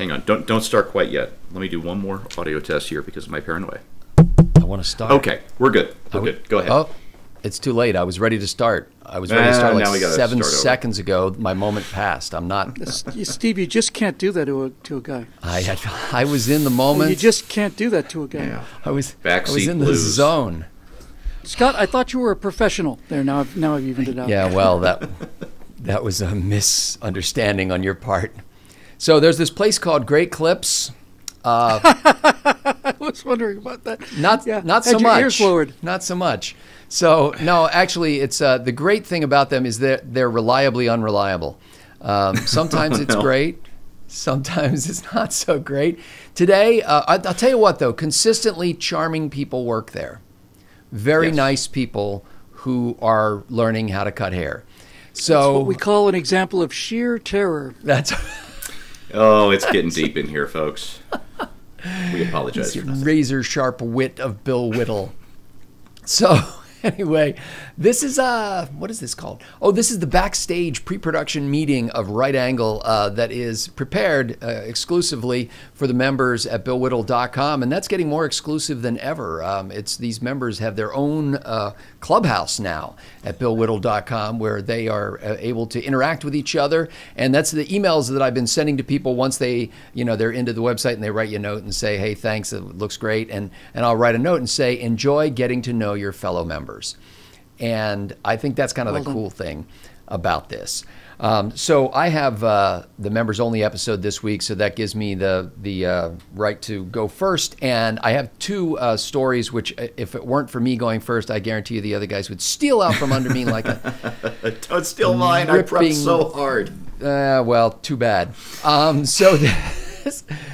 hang on. Don't start quite yet. Let me do one more audio test here because of my paranoia. I want to start. Okay, we're good. We're good. Go ahead. Oh, it's too late. I was ready to start. I was ready to start like 7 seconds ago. My moment passed. I'm not. Steve, you just can't do that to a guy. I was in the moment. You just can't do that to a guy. Yeah. I was Backseat in blues. the zone. Scott, I thought you were a professional there. Now I've evened it out. Yeah, well, that was a misunderstanding on your part. So there's this place called Great Clips. I was wondering about that. Not so Had your much. ears lowered. Not so much. So no, actually, it's the great thing about them is that they're reliably unreliable. Sometimes it's great. Sometimes it's not so great. Today, I'll tell you what, though, consistently charming people work there. Very nice people who are learning how to cut hair. So that's what we call an example of sheer terror. That's Oh, it's getting deep in here, folks. We apologize for that. Razor sharp wit of Bill Whittle. So anyway, this is what is this called? Oh, this is the backstage pre-production meeting of Right Angle that is prepared exclusively for the members at BillWhittle.com, and that's getting more exclusive than ever. These members have their own clubhouse now at BillWhittle.com where they are able to interact with each other, and that's the emails that I've been sending to people once they're into the website and they write you a note and say, hey, thanks, it looks great, and I'll write a note and say, enjoy getting to know your fellow members. And I think that's kind of the cool thing about this. So I have the members only episode this week, so that gives me the right to go first. And I have two stories, which if it weren't for me going first, I guarantee you the other guys would steal out from under me like a Don't steal mine. I prepped so hard. Well, too bad.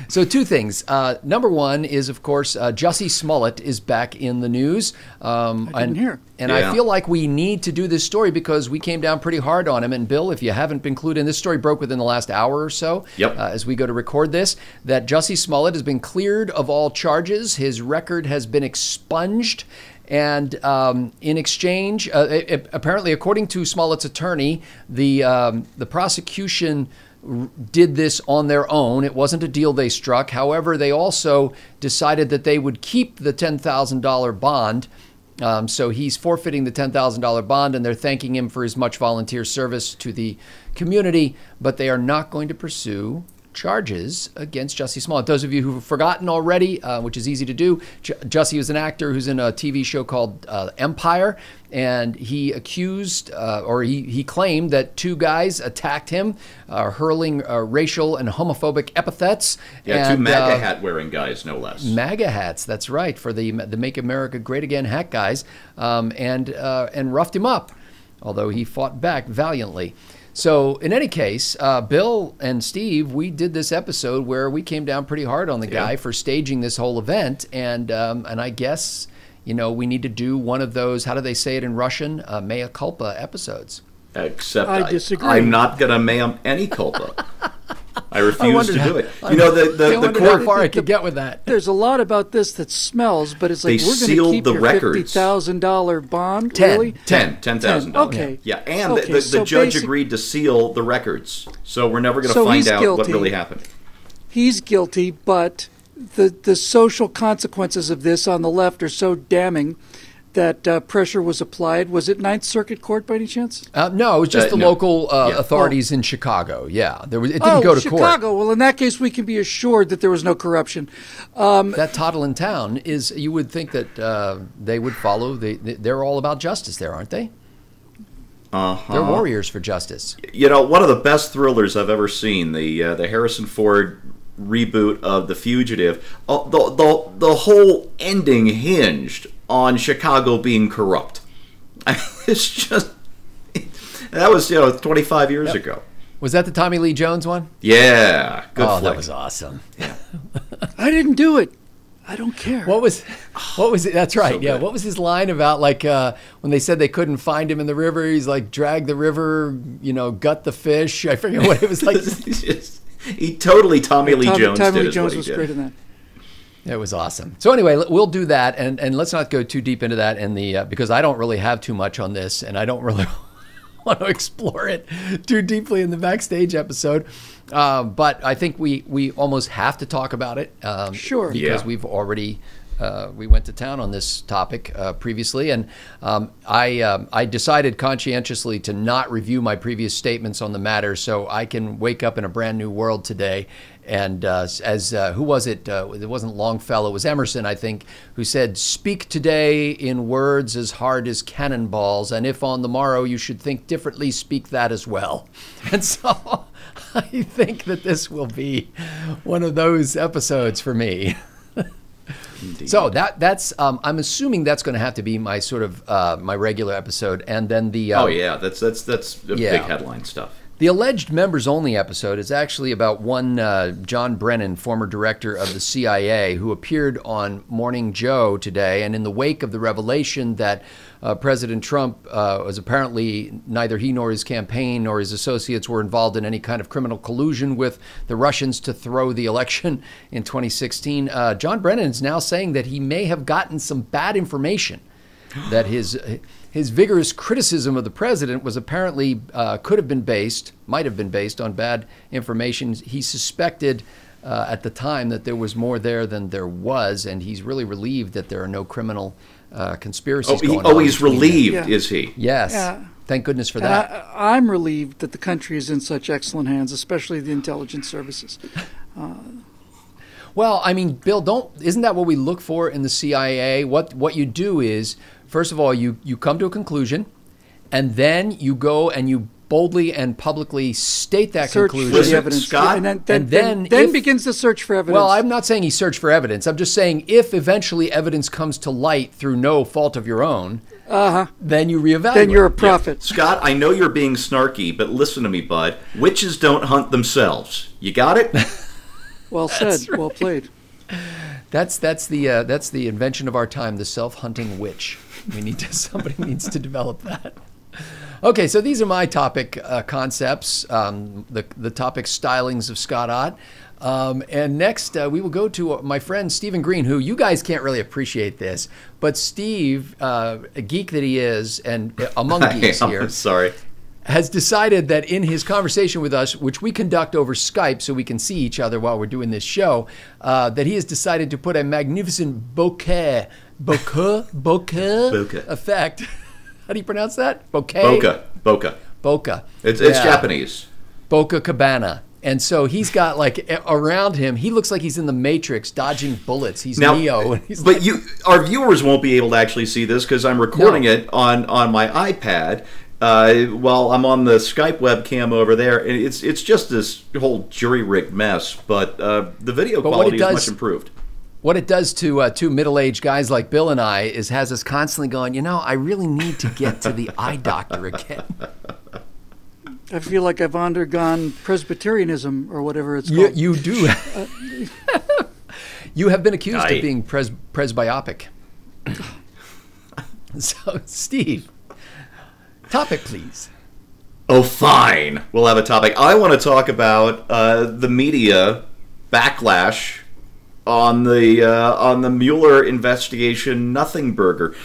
So two things. Number one is, of course, Jussie Smollett is back in the news. I didn't hear. And I feel like we need to do this story because we came down pretty hard on him. And Bill, if you haven't been clued in, this story broke within the last hour or so. Yep. As we go to record this, that Jussie Smollett has been cleared of all charges. His record has been expunged. And in exchange, apparently, according to Smollett's attorney, the prosecution did this on their own. It wasn't a deal they struck. However, they also decided that they would keep the $10,000 bond. So he's forfeiting the $10,000 bond, and they're thanking him for his much volunteer service to the community, but they are not going to pursue charges against Jussie Smollett. Those of you who've forgotten already, which is easy to do, Jussie was an actor who's in a TV show called Empire, and he accused, or he claimed that two guys attacked him, hurling racial and homophobic epithets. Yeah, two MAGA hat wearing guys, no less. MAGA hats, that's right, for the Make America Great Again hat guys, and roughed him up, although he fought back valiantly. So in any case, Bill and Steve, we did this episode where we came down pretty hard on the guy for staging this whole event, and I guess we need to do one of those. How do they say it in Russian? Mea culpa episodes. Except I disagree. I'm not going to mea any culpa. I refuse to do it. The court, how far I could get with that. There's a lot about this that smells, but it's like, we're going to keep your $50,000 bond. Really? $10,000. Okay. Yeah, and the judge agreed to seal the records, so we're never going to find out what really happened. He's guilty, but the social consequences of this on the left are so damning that pressure was applied. Was it Ninth Circuit Court by any chance? No, it was just the local authorities in Chicago. Yeah, it didn't go to court. Chicago. Well, in that case, we can be assured that there was no corruption. That Toddlin town is. You would think that they would follow. They're all about justice there, aren't they? They're warriors for justice. One of the best thrillers I've ever seen, the Harrison Ford reboot of The Fugitive. The whole ending hinged on Chicago being corrupt. It's just, that was 25 years ago. Was that the Tommy Lee Jones one? Yeah, good flick. That was awesome. Yeah. I didn't do it. I don't care. What was it? That's right. So What was his line about, like, when they said they couldn't find him in the river? He's like, drag the river, gut the fish. I forget what it was like. He totally Tommy Lee Jones Tommy did. Lee Jones was great in that. It was awesome. So anyway, we'll do that, and let's not go too deep into that, because I don't really have too much on this, and I don't really want to explore it too deeply in the backstage episode. But I think we almost have to talk about it. Sure. Because we've already we went to town on this topic previously, and I decided conscientiously to not review my previous statements on the matter, so I can wake up in a brand new world today. And who was it? It wasn't Longfellow. It was Emerson, I think, who said, "Speak today in words as hard as cannonballs, and if on the morrow you should think differently, speak that as well." And so I think that this will be one of those episodes for me. Indeed. So that's I'm assuming that's going to have to be my sort of my regular episode, and then the that's big headline stuff. The alleged members-only episode is actually about one John Brennan, former director of the CIA, who appeared on Morning Joe today, and in the wake of the revelation that President Trump was apparently neither he nor his campaign nor his associates were involved in any kind of criminal collusion with the Russians to throw the election in 2016. John Brennan is now saying that he may have gotten some bad information, that his vigorous criticism of the president was apparently might have been based on bad information. He suspected at the time that there was more there than there was, and he's really relieved that there are no criminal conspiracies going on. Oh, he's relieved, is he? Yes. Yeah. Thank goodness for that. I'm relieved that the country is in such excellent hands, especially the intelligence services. Well, I mean, Bill, isn't that what we look for in the CIA? What you do is, first of all, you come to a conclusion, and then you go and you boldly and publicly state that Search conclusion. for the evidence. Scott, and then begins the search for evidence. Well, I'm not saying he searched for evidence. I'm just saying if eventually evidence comes to light through no fault of your own, then you reevaluate. Then you're a prophet. Yeah. Scott, I know you're being snarky, but listen to me, bud. Witches don't hunt themselves. You got it? Well said. Right. Well played. That's the invention of our time, the self-hunting witch. Somebody needs to develop that. Okay, so these are my topic concepts, the topic stylings of Scott Ott. And next, we will go to my friend Stephen Green, who you guys can't really appreciate this, but Steve, a geek that he is, and among geeks here, has decided that in his conversation with us, which we conduct over Skype so we can see each other while we're doing this show, that he has decided to put a magnificent bokeh effect. How do you pronounce that? Bokeh? Bokeh. It's Japanese. Boca Cabana. And so he's got around him, he looks like he's in the Matrix dodging bullets. He's Neo. And he's our viewers won't be able to actually see this because I'm recording it on my iPad. While I'm on the Skype webcam over there, and it's just this whole jury-rigged mess, but the video quality is much improved. What it does to two middle-aged guys like Bill and I is has us constantly going, I really need to get to the eye doctor again. I feel like I've undergone Presbyterianism or whatever it's called. You do. You have been accused of being presbyopic. So, Steve, topic, please. Oh, fine. We'll have a topic. I want to talk about the media backlash on the Mueller investigation. Nothing burger.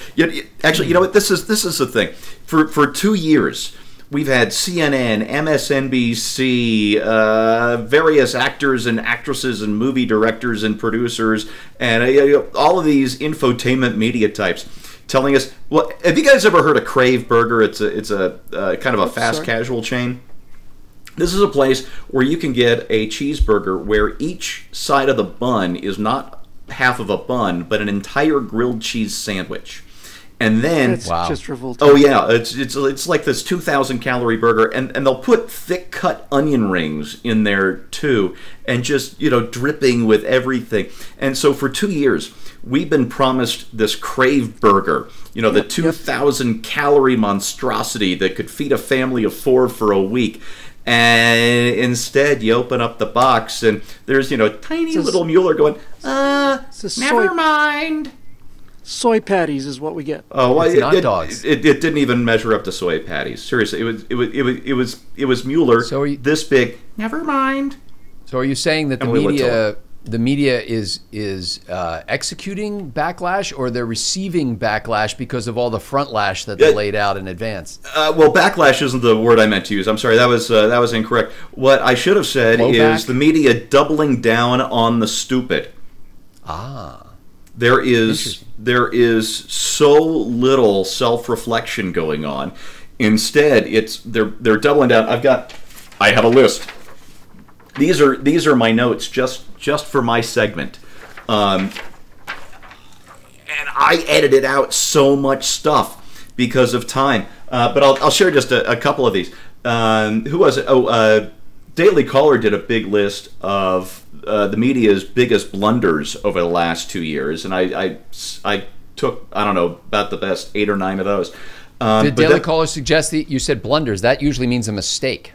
Actually, you know what? This is the thing. For 2 years, we've had CNN, MSNBC, various actors and actresses and movie directors and producers, and all of these infotainment media types telling us, well, have you guys ever heard of Crave Burger? It's a kind of a fast casual chain. This is a place where you can get a cheeseburger where each side of the bun is not half of a bun, but an entire grilled cheese sandwich. And then, it's just revolting. Oh yeah, it's like this 2,000 calorie burger, and they'll put thick cut onion rings in there too, and just dripping with everything. And so for 2 years, we've been promised this Crave Burger, the 2,000 calorie monstrosity that could feed a family of 4 for a week. And instead, you open up the box, and there's tiny little Mueller going, never mind. Soy patties is what we get. Oh, well, not dogs. It didn't even measure up to soy patties. Seriously, it was Mueller this big. Never mind. So are you saying that the media the media is executing backlash, or they're receiving backlash because of all the front lash that they laid out in advance? Well, backlash isn't the word I meant to use. I'm sorry, that was incorrect. What I should have said is the media doubling down on the stupid. There is so little self-reflection going on. Instead, they're doubling down. I have a list. These are my notes just for my segment, and I edited out so much stuff because of time. But I'll share just a couple of these. Who was it? Daily Caller did a big list of the media's biggest blunders over the last 2 years, and I took, I don't know, about the best 8 or 9 of those. Did Daily Caller suggest that you said blunders? That usually means a mistake.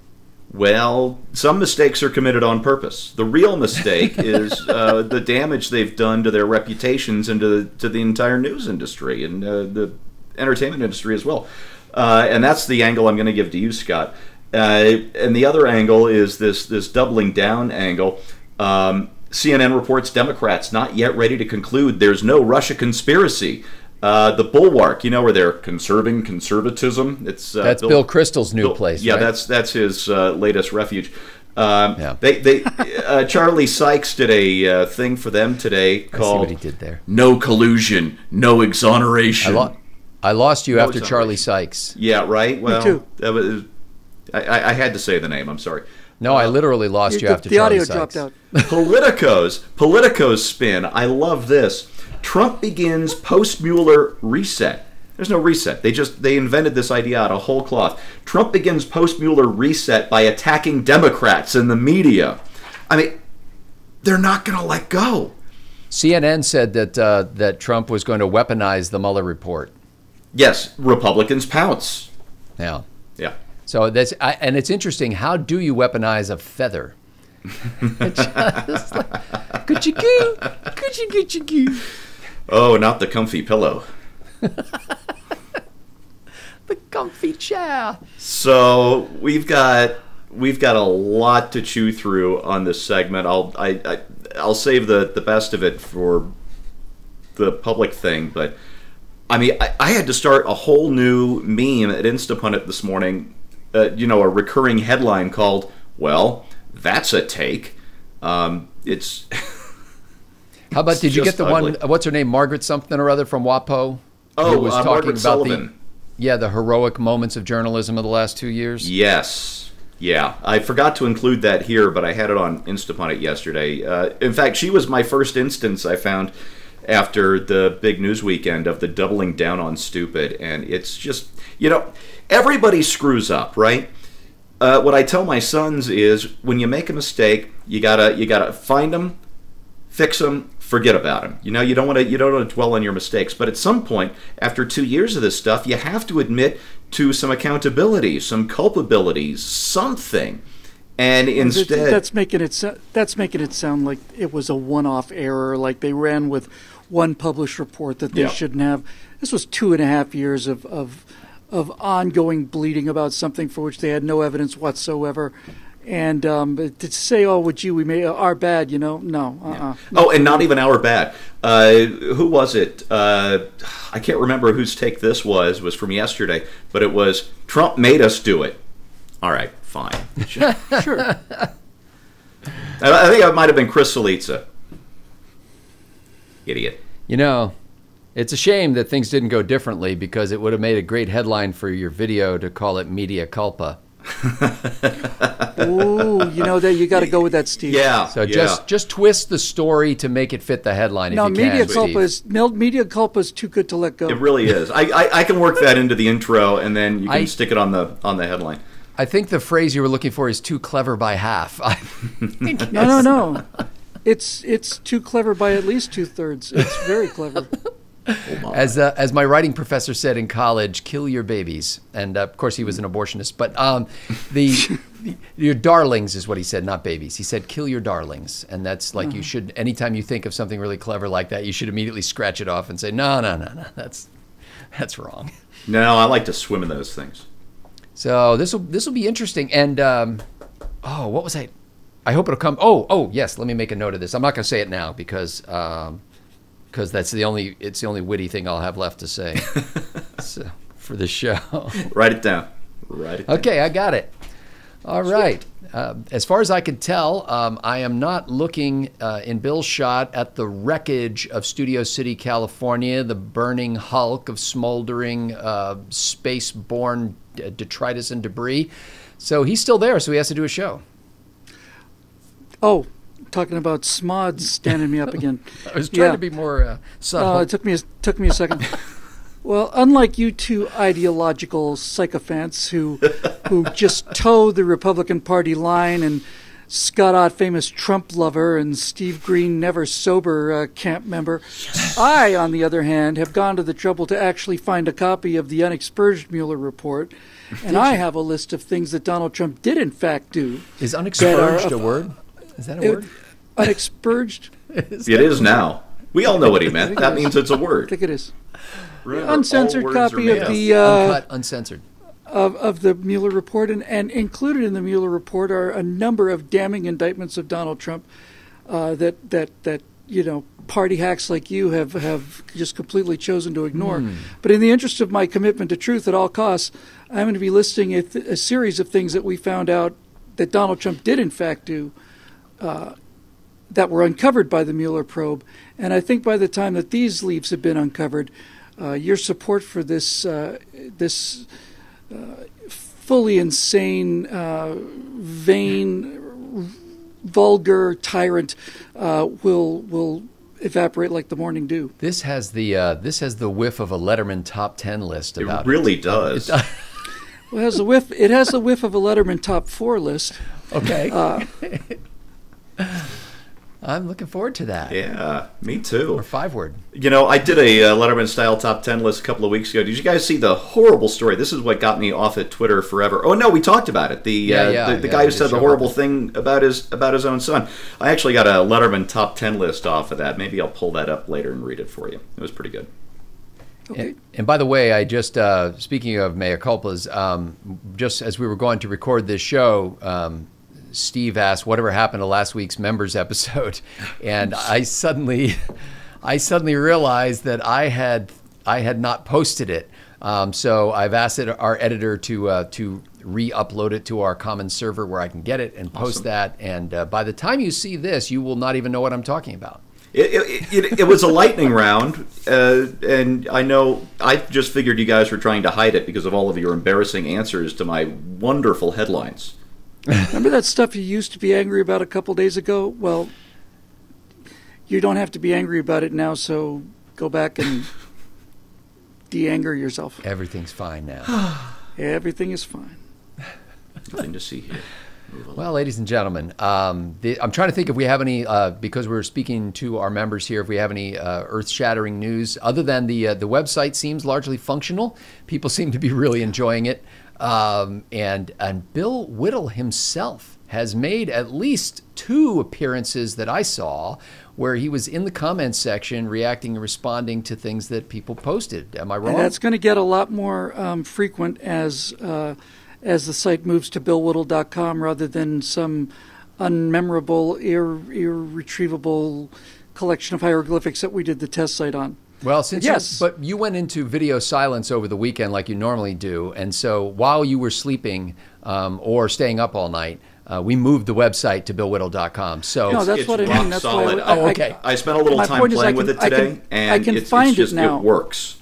Well, some mistakes are committed on purpose. The real mistake is the damage they've done to their reputations and to the entire news industry and the entertainment industry as well. And that's the angle I'm going to give to you, Scott. And the other angle is this doubling down angle. CNN reports Democrats not yet ready to conclude there's no Russia conspiracy. The Bulwark, where they're conserving conservatism. That's Bill Kristol's new place. Yeah, right? that's his latest refuge. Charlie Sykes did a thing for them today called I see what he did there. "No Collusion, No Exoneration." I lost you after Charlie Sykes. Yeah, right. Well, Me too. That was, I had to say the name. I'm sorry. No, I literally lost you after Charlie Sykes. The audio dropped out. Politico's spin. I love this. Trump begins post-Mueller reset. There's no reset. They invented this idea out of whole cloth. Trump begins post-Mueller reset by attacking Democrats and the media. I mean, they're not going to let go. CNN said that Trump was going to weaponize the Mueller report. Yes, Republicans pounce. Yeah. Yeah. So and it's interesting. How do you weaponize a feather? Just like, could you? Oh, not the comfy pillow. The comfy chair. So we've got a lot to chew through on this segment. I'll save the best of it for the public thing, but I mean, I had to start a whole new meme at Instapundit this morning. A recurring headline called, "Well, that's a take." It's. How about, did you get the ugly one, what's her name, Margaret something or other from WAPO? Oh, who was talking Margaret about Sullivan. the heroic moments of journalism of the last 2 years? Yes. Yeah. I forgot to include that here, but I had it on Instapundit yesterday. In fact, she was my first instance I found after the big news weekend of the doubling down on stupid. And it's just, everybody screws up, right? What I tell my sons is when you make a mistake, you gotta find them, fix them, forget about them. You don't want to dwell on your mistakes. But at some point, after 2 years of this stuff, you have to admit to some accountability, some culpability, something. And instead, that's making it sound like it was a one-off error, like they ran with one published report that they shouldn't have. This was 2.5 years of ongoing bleeding about something for which they had no evidence whatsoever. And to say, "Oh, we made our bad," no. Yeah. Oh, and not even our bad. Who was it? I can't remember whose take this was from yesterday, but it was, "Trump made us do it." All right, fine. Sure. I think it might have been Chris Salica. Idiot. It's a shame that things didn't go differently, because it would have made a great headline for your video to call it Media Culpa. Ooh, that you got to go with that, Steve. Yeah. So just twist the story to make it fit the headline. No, if you Media can, Media Culpa is too good to let go. It really is. I can work that into the intro, and then you can stick it on the headline. I think the phrase you were looking for is too clever by half. No. It's too clever by at least 2/3. It's very clever. As my writing professor said in college, kill your babies. And of course he was an abortionist, but your darlings is what he said, not babies. He said kill your darlings, and that's like you should. Anytime you think of something really clever like that, you should immediately scratch it off and say no, that's wrong. No, I like to swim in those things. So this will be interesting. And what was I? I hope it'll come. Oh, yes. Let me make a note of this. I'm not going to say it now because it's the only witty thing I'll have left to say so, for the show. Write it down. Write it down. Okay, I got it. All right. As far as I can tell, I am not looking in Bill's shot at the wreckage of Studio City, California, the burning hulk of smoldering space-borne detritus and debris. So he's still there, so he has to do a show. Oh, talking about Smods standing me up again. I was trying to be more subtle. It took me a second. Well, unlike you two ideological sycophants who just toe the Republican Party line, and Scott Ott, famous Trump lover, and Steve Green, never sober camp member, I, on the other hand, have gone to the trouble to actually find a copy of the unexpurged Mueller report, and I have a list of things that Donald Trump did in fact do. Is unexpurged a word? Is that a word? Unexpurged? It is now. We all know what he meant. That means it's a word. I think it is. Remember, Uncensored copy of the uncut, uncensored of the Mueller report, and included in the Mueller report are a number of damning indictments of Donald Trump that party hacks like you have just completely chosen to ignore. But in the interest of my commitment to truth at all costs, I'm going to be listing a series of things that we found out that Donald Trump did in fact do that were uncovered by the Mueller probe. And I think by the time that these leaves have been uncovered, your support for this fully insane, vain, vulgar tyrant will evaporate like the morning dew. This has the whiff of a Letterman top 10 list about it. It really does. Well, it has the whiff of a Letterman top 4 list. Okay. I'm looking forward to that. Yeah, me too. Or 5-word. I did a Letterman-style top 10 list a couple of weeks ago. Did you guys see the horrible story? This is what got me off at Twitter forever. Oh, no, we talked about it. The guy who said the horrible thing about his own son. I actually got a Letterman top 10 list off of that. Maybe I'll pull that up later and read it for you. It was pretty good. Okay. And by the way, I just, speaking of mea culpas, just as we were going to record this show, Steve asked whatever happened to last week's members episode, and I suddenly realized that I had not posted it. So I've asked our editor to re-upload it to our common server where I can get it and post that. And by the time you see this, you will not even know what I'm talking about. It was a lightning round, and I just figured you guys were trying to hide it because of all of your embarrassing answers to my wonderful headlines. Remember that stuff you used to be angry about a couple days ago? Well, you don't have to be angry about it now, so go back and de-anger yourself. Everything's fine now. Everything is fine. Nothing to see here. Well, ladies and gentlemen, I'm trying to think if we have any, because we're speaking to our members here, if we have any earth-shattering news. Other than the website seems largely functional. People seem to be really enjoying it. And Bill Whittle himself has made at least 2 appearances that I saw where he was in the comments section reacting and responding to things that people posted. Am I wrong? And that's going to get a lot more frequent as the site moves to billwhittle.com rather than some unmemorable, irretrievable collection of hieroglyphics that we did the test site on. Well, but you went into video silence over the weekend like you normally do, and so while you were sleeping or staying up all night, we moved the website to billwhittle.com. So no, that's what I mean. That's solid. okay. I spent a little time playing with it today, and I can find it now. It works.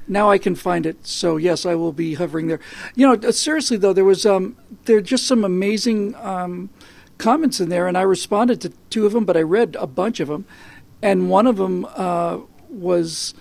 Now I can find it. So yes, I will be hovering there. Seriously though, there are just some amazing comments in there, and I responded to 2 of them, but I read a bunch of them, and one of them was,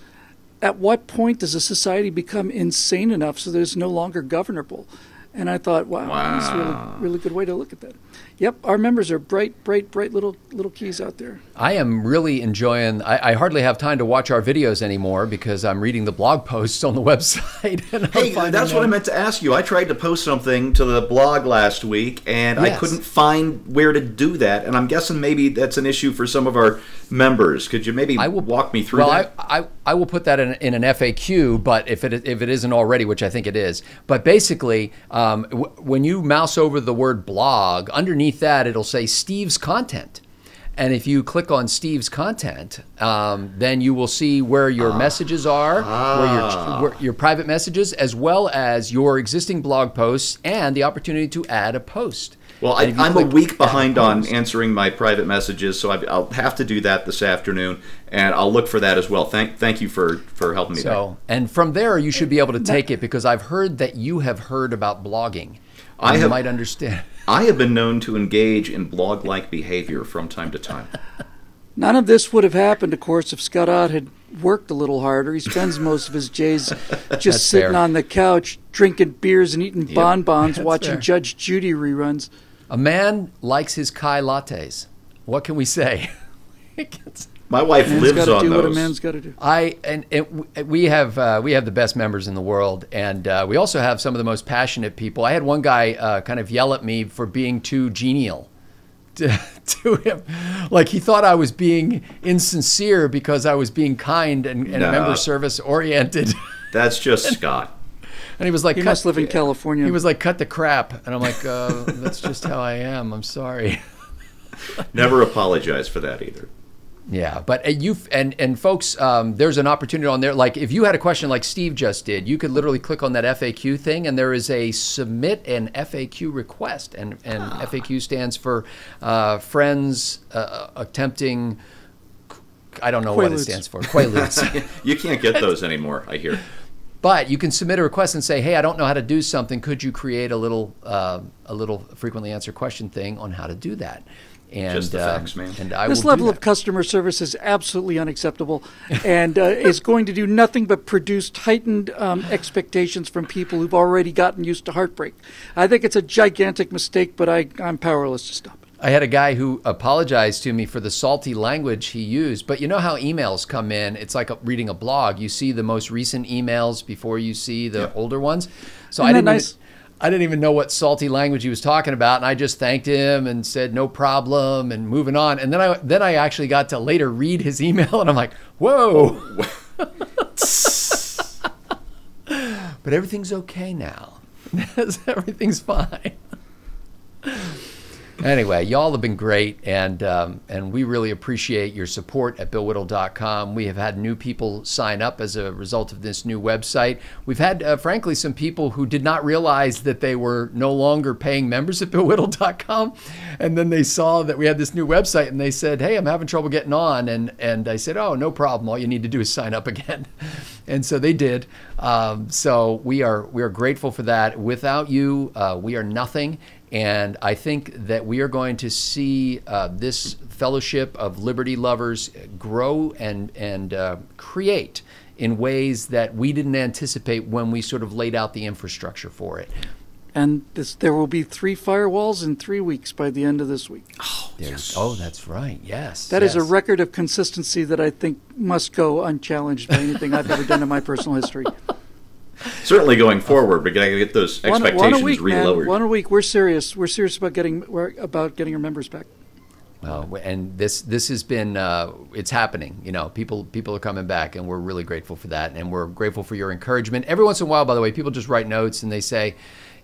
at what point does a society become insane enough so that it's no longer governable? And I thought, wow. That's a really, really good way to look at that. Yep, our members are bright little keys out there. I am really enjoying, I hardly have time to watch our videos anymore because I'm reading the blog posts on the website. And hey, that's what I meant to ask you. I tried to post something to the blog last week, and I couldn't find where to do that. And I'm guessing maybe that's an issue for some of our members. Could you maybe walk me through that? I will put that in an FAQ, but if it isn't already, which I think it is. But basically, when you mouse over the word blog, underneath that it'll say Steve's content. And if you click on Steve's content, then you will see where your messages are, where your private messages, as well as your existing blog posts and the opportunity to add a post. Well, I'm a week behind on answering my private messages, so I'll have to do that this afternoon, and I'll look for that as well. Thank you for helping me there. And from there, you should be able to take it, because I've heard that you have heard about blogging. You might understand. I have been known to engage in blog-like behavior from time to time. None of this would have happened, of course, if Scott Ott had worked a little harder. He spends most of his days just sitting on the couch, drinking beers and eating bonbons, watching Judge Judy reruns. A man likes his Kai lattes. What can we say? My wife lives on do those. what a man's got to do. We have the best members in the world, and we also have some of the most passionate people. I had one guy kind of yell at me for being too genial to him, like he thought I was being insincere because I was being kind and member service oriented. That's just Scott. And he was like, "You must live in California." He was like, "Cut the crap," and I'm like, "That's just how I am. I'm sorry." Never apologize for that either. Yeah, but and folks, there's an opportunity on there. Like if you had a question like Steve just did, you could literally click on that FAQ thing, and there is a submit an FAQ request, and FAQ stands for friends attempting. I don't know what it stands for. Quaaludes. You can't get those anymore, I hear. But you can submit a request and say, "Hey, I don't know how to do something. Could you create a little frequently answered question thing on how to do that?" And, just the facts, man. And this level of customer service is absolutely unacceptable, and is going to do nothing but produce heightened expectations from people who've already gotten used to heartbreak. I think it's a gigantic mistake, but I'm powerless to stop it. I had a guy who apologized to me for the salty language he used, but you know how emails come in? It's like reading a blog. You see the most recent emails before you see the older ones. So I didn't even know what salty language he was talking about, and I just thanked him and said no problem and moving on. And then I actually got to later read his email, and I'm like, whoa. But everything's okay now. Everything's fine. Anyway, y'all have been great, and we really appreciate your support at BillWhittle.com. We have had new people sign up as a result of this new website. We've had, frankly, some people who did not realize that they were no longer paying members at BillWhittle.com, and then they saw that we had this new website, and they said, "Hey, I'm having trouble getting on," and I said, "Oh, no problem. All you need to do is sign up again." And so they did. So we are grateful for that. Without you, we are nothing. And I think that we are going to see this fellowship of liberty lovers grow and create in ways that we didn't anticipate when we sort of laid out the infrastructure for it. And there will be 3 firewalls in 3 weeks by the end of this week. Oh, yes. Oh, that's right. Yes. That is a record of consistency that I think must go unchallenged by anything I've ever done in my personal history. Certainly going forward, but gotta get those expectations one a week, relowered. Man. One a week. We're serious. We're serious about getting our members back. Well, and this has been it's happening. You know, people are coming back, and we're really grateful for that, and we're grateful for your encouragement. Every once in a while, by the way, people just write notes and they say,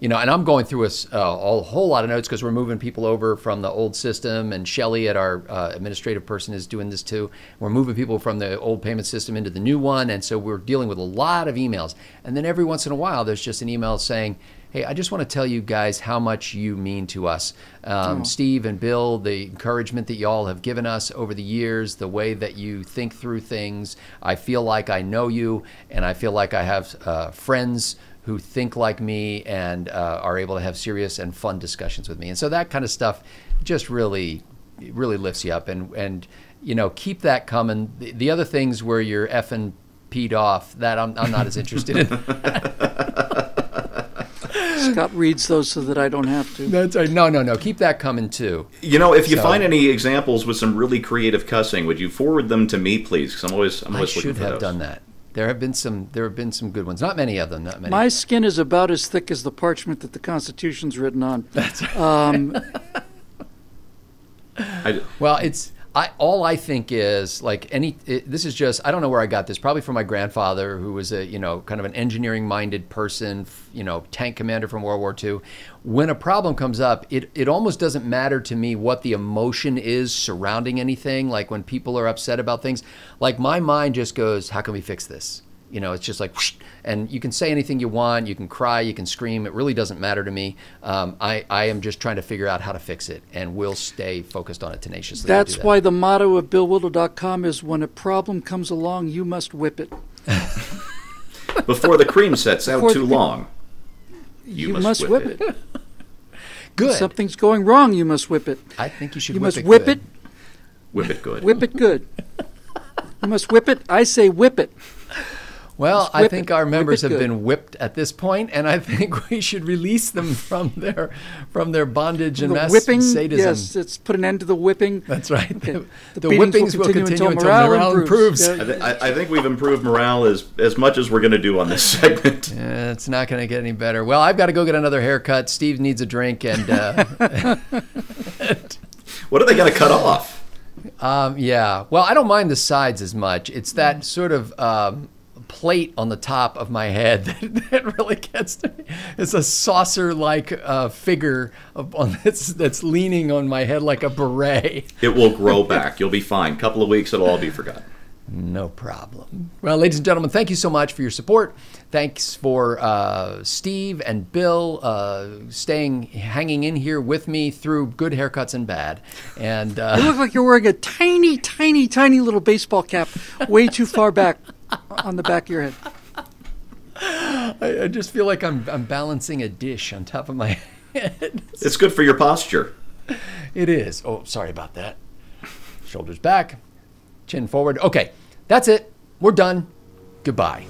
you know, and I'm going through a whole lot of notes because we're moving people over from the old system, and Shelley at our administrative person is doing this too. We're moving people from the old payment system into the new one, and so we're dealing with a lot of emails. And then every once in a while, there's just an email saying, "Hey, I just want to tell you guys how much you mean to us. Steve and Bill, the encouragement that y'all have given us over the years, the way that you think through things. I feel like I know you, and I feel like I have friends who think like me and are able to have serious and fun discussions with me." And so that kind of stuff just really lifts you up. And you know, keep that coming. The other things where you're effing peed off, that I'm not as interested in. Scott reads those so that I don't have to. That's right. No. Keep that coming too. You know, if you find any examples with some really creative cussing, would you forward them to me, please? Because I'm always looking for those. I should have done that. There have been some good ones. Not many of them. Not many. My skin is about as thick as the parchment that the Constitution's written on. That's well, all I think is like this is just, I don't know where I got this, probably from my grandfather, who was a, kind of an engineering minded person, tank commander from World War II. When a problem comes up, it almost doesn't matter to me what the emotion is surrounding anything. Like when people are upset about things, like my mind just goes, how can we fix this? It's just like, whoosh, and you can say anything you want, you can cry, you can scream. It really doesn't matter to me. I am just trying to figure out how to fix it, and we'll stay focused on it tenaciously. That's why the motto of BillWhittle.com is, when a problem comes along, you must whip it. Before the cream sets out too long, you must whip it. Good. If something's going wrong, you must whip it. I think you should You whip must it whip good. it. whip it good. Whip it good. You must whip it. I say whip it. Well, I think our members have good. been whipped at this point, and I think we should release them from their bondage and The mass whipping, sadism. yes, let's put an end to the whipping. That's right. Okay. The whippings will continue until morale improves. Yeah. I think we've improved morale as much as we're going to do on this segment. It's not going to get any better. Well, I've got to go get another haircut. Steve needs a drink, and What are they going to cut off? yeah. Well, I don't mind the sides as much. It's that sort of plate on the top of my head that really gets to me. It's a saucer-like figure that's leaning on my head like a beret. It will grow back. You'll be fine. Couple of weeks, it'll all be forgotten. No problem. Well, ladies and gentlemen, thank you so much for your support. Thanks for Steve and Bill hanging in here with me through good haircuts and bad. And You look like you're wearing a tiny, tiny, tiny little baseball cap way too far back on the back of your head. I just feel like I'm balancing a dish on top of my head. It's good for your posture. It is. Oh, sorry about that. Shoulders back, chin forward. Okay, that's it. We're done. Goodbye.